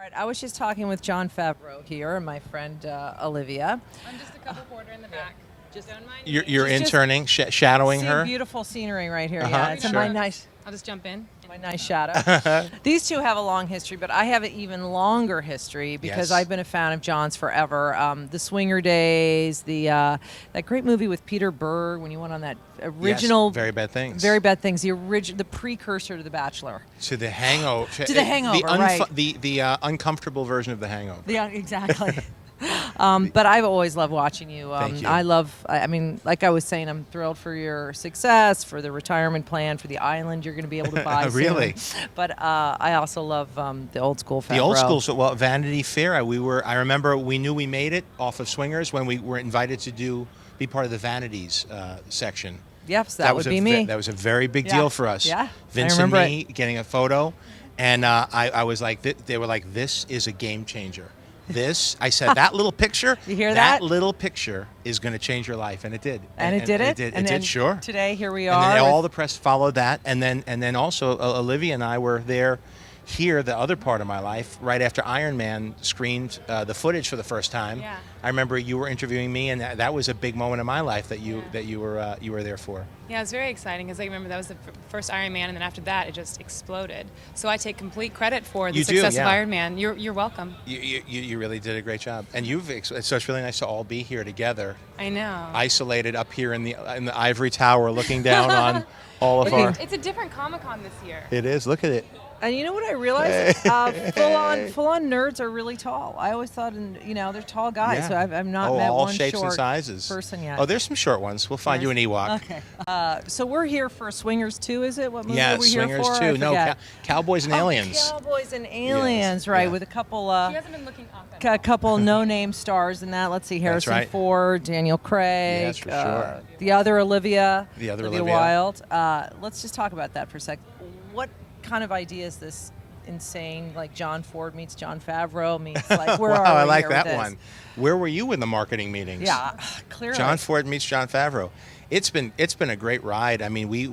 right, I was just talking with Jon Favreau here and my friend Olivia. I'm just a couple quarter in the back. Just don't mind. You're Just interning, shadowing See her. beautiful scenery right here. Uh-huh, Yeah, it's sure. my nice. I'll just jump in. My nice shadow. These two have a long history, but I have an even longer history because Yes. I've been a fan of John's forever. The Swinger Days, that great movie with Peter Berg when you went on that original Yes, Very Bad Things. Very Bad Things, the precursor to The Bachelor. To the Hangover. To The Hangover, right. The uncomfortable version of the Hangover. Yeah, exactly. But I've always loved watching you. Thank you. I mean, like I was saying, I'm thrilled for your success, for the retirement plan, for the island you're going to be able to buy Really? soon. But I also love the old school Favreau. The old school, well, Vanity Fair. I remember we knew we made it off of Swingers when we were invited to be part of the Vanities section. Yes, that would be me. That was a very big Yeah. deal for us. Yeah, Vince I and remember me getting a photo, and I was like, they were like, this is a game changer. I said, that little picture. You hear that? That little picture is going to change your life, and it did. And it did it? It And then did, sure. today, here we And are then all with- the press followed that, and then also Olivia and I were there. Here, the other part of my life, right after Iron Man screened the footage for the first time. Yeah. I remember you were interviewing me, and that was a big moment in my life that you were there for. Yeah, it was very exciting because I remember that was the first Iron Man, and then after that, it just exploded. So I take complete credit for the You do, success yeah. of Iron Man. You're welcome. You really did a great job, and so it's really nice to all be here together, I know. isolated up here in the ivory tower, looking down on all of our. It's a different Comic-Con this year. It is. Look at it. And you know what I realized? Full on nerds are really tall. I always thought, they're tall guys. Yeah. So I've not met all one shapes short and sizes. person yet. Oh, there's some short ones. We'll find you an Ewok. Okay. So we're here for Swingers 2, is it? What movie Yeah, are we here Swingers for? 2. I No, forget. Cowboys and Aliens. Cowboys and Aliens, right? yeah. With a couple, She hasn't been looking up at a all. couple no-name stars in that. Let's see, Harrison right. Ford, Daniel Craig, Yes, for sure. the other Olivia, The other Olivia Olivia. Wilde. Let's just talk about that for a sec. What kind of idea is this? Insane, like Jon Ford meets Jon Favreau meets like where Wow, are we I like here with that this? one. Where were you in the marketing meetings? Yeah, clearly. Jon Ford meets Jon Favreau. It's been a great ride. I mean, we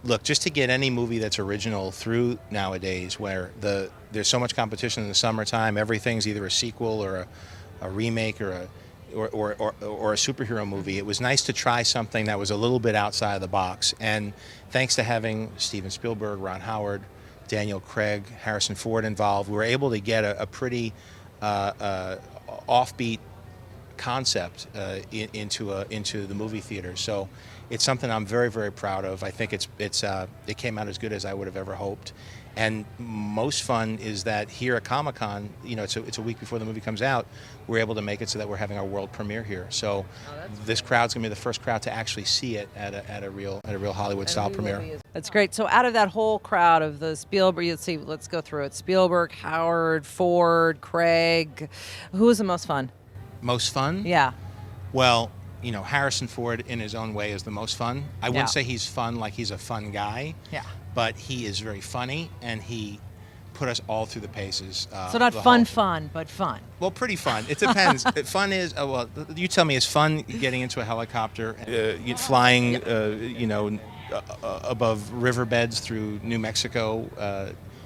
look, just to get any movie that's original through nowadays, where there's so much competition in the summertime. Everything's either a sequel or a remake or a superhero movie. It was nice to try something that was a little bit outside of the box. And thanks to having Steven Spielberg, Ron Howard, Daniel Craig, Harrison Ford involved, we were able to get a pretty offbeat concept into the movie theater. So it's something I'm very, very proud of. I think it came out as good as I would have ever hoped. And most fun is that here at Comic-Con, it's a week before the movie comes out, we're able to make it so that we're having our world premiere here. So this crowd's gonna be the first crowd to actually see it at a real Hollywood style premiere. That's great. So out of that whole crowd of the Spielberg, let's go through it. Spielberg, Howard, Ford, Craig. Who was the most fun? Most fun? Yeah. Well, Harrison Ford in his own way is the most fun. I wouldn't say he's fun like he's a fun guy. Yeah. But he is very funny, and he put us all through the paces. So not fun, but fun. Well, pretty fun. It depends. Fun is, you tell me, is fun getting into a helicopter, flying, above riverbeds through New Mexico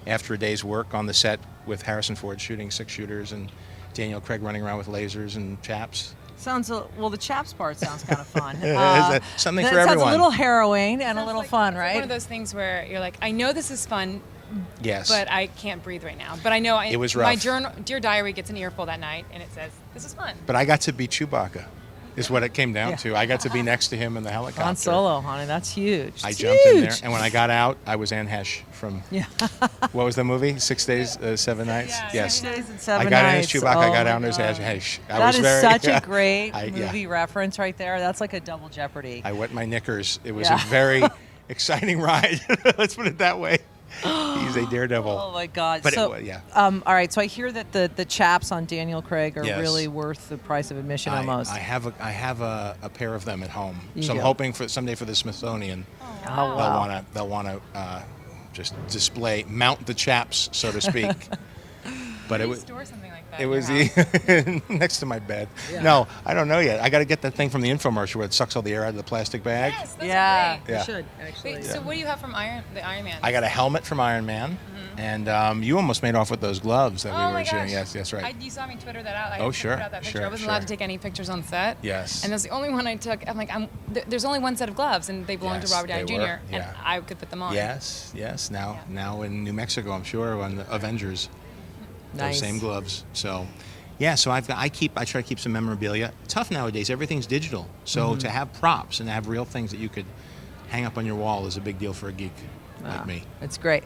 after a day's work on the set with Harrison Ford shooting 6-shooters and Daniel Craig running around with lasers and chaps. The chaps part sounds kind of fun. Something for That everyone. sounds a little harrowing and a little fun, It's right? One of those things where you're like, I know this is fun, Yes. but I can't breathe right now. But I know It was my rough. Dear Diary gets an earful that night, and it says, this is fun. But I got to be Chewbacca, is what it came down to. I got to be next to him in the helicopter. Han Solo, honey, that's huge. I It's jumped in there, huge. and when I got out, I was Anne Hesh from, what was the movie? 6 Days, 7 Nights? Yeah, Yes. 6 Days and 7 I got in as Nights. Chewbacca, I Oh got my out as God. Hesh. That is such a great I- yeah. movie reference right there. That's like a double Jeopardy. I wet my knickers. It was Yeah. a very exciting ride. Let's put it that way. He's a daredevil. Oh my God! But so, yeah. all right. So I hear that the chaps on Daniel Craig are Yes. really worth the price of admission almost. I have a pair of them at home. You So I'm do. hoping for someday for the Smithsonian. Oh, wow. They'll want to just mount the chaps, so to speak. But Where it do you was. store something like that It in was your house? next to my bed. Yeah. No, I don't know yet. I got to get that thing from the infomercial where it sucks all the air out of the plastic bag. Yes, those Yeah, are great. Yeah. you should actually. Wait, so what do you have from the Iron Man? I got a helmet from Iron Man, and you almost made off with those gloves that oh we my were shooting. gosh. Yes, right. You saw me Twitter that out. Oh, I sure, put out that picture. sure, I wasn't sure. allowed to take any pictures on set. Yes. And that's the only one I took. I'm like, there's only one set of gloves, and they belong Yes, to Robert Downey they Jr. were, And yeah. I could put them on. Yes. Now in New Mexico, I'm sure, on the Avengers. Nice. Those same gloves. So, yeah. So I try to keep some memorabilia. Tough nowadays. Everything's digital. So to have props and have real things that you could hang up on your wall is a big deal for a geek like me. It's great.